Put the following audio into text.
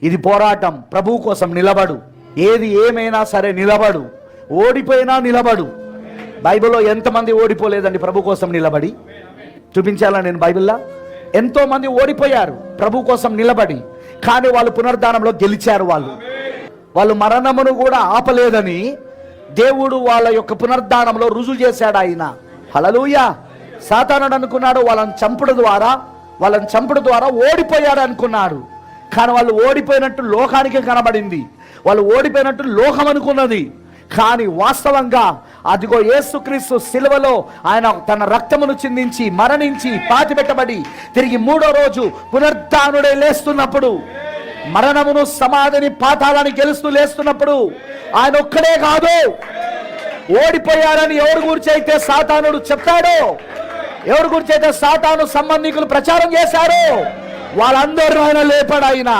ఇది పోరాటం. ప్రభువు కోసం నిలబడు. ఏది ఏమైనా సరే నిలబడు. ఓడిపోయినా నిలబడు. బైబిల్లో ఎంతమంది ఓడిపోలేదండి ప్రభు కోసం నిలబడి? చూపించాలా నేను బైబిల్లో? ఎంతో మంది ఓడిపోయారు ప్రభు కోసం నిలబడి, కానీ వాళ్ళు పునరుద్ధానంలో గెలిచారు. వాళ్ళు మరణమును కూడా ఆపలేదని దేవుడు వాళ్ళ యొక్క పునరుద్ధానంలో రుజువు చేశాడు ఆయన. హల్లెలూయా. సాతానుడు అనుకున్నాడు వాళ్ళని చంపడం ద్వారా ఓడిపోయాడు అనుకున్నాడు. కానీ వాళ్ళు ఓడిపోయినట్టు లోకానికి కనబడింది. వాళ్ళు ఓడిపోయినట్టు లోకం అనుకున్నది. కానీ వాస్తవంగా అదిగో యేసుక్రీస్తు సిలువలో ఆయన తన రక్తమును చిందించి మరణించి పాతిపెట్టబడి తిరిగి 3వ రోజు పునరుద్ధానుడై లేస్తున్నప్పుడు, మరణమును సమాధిని పాతాళాన్ని గెలుస్తూ లేస్తున్నప్పుడు ఆయన ఒక్కడే కాదు, ఓడిపోయారని ఎవరి గురించి అయితే సాతానుడు చెప్పాడో, ఎవరి గురించి అయితే సాతాను సంబంధికులు ప్రచారం చేశారో వాళ్ళందరూ ఆయన లేపాడు. ఆయన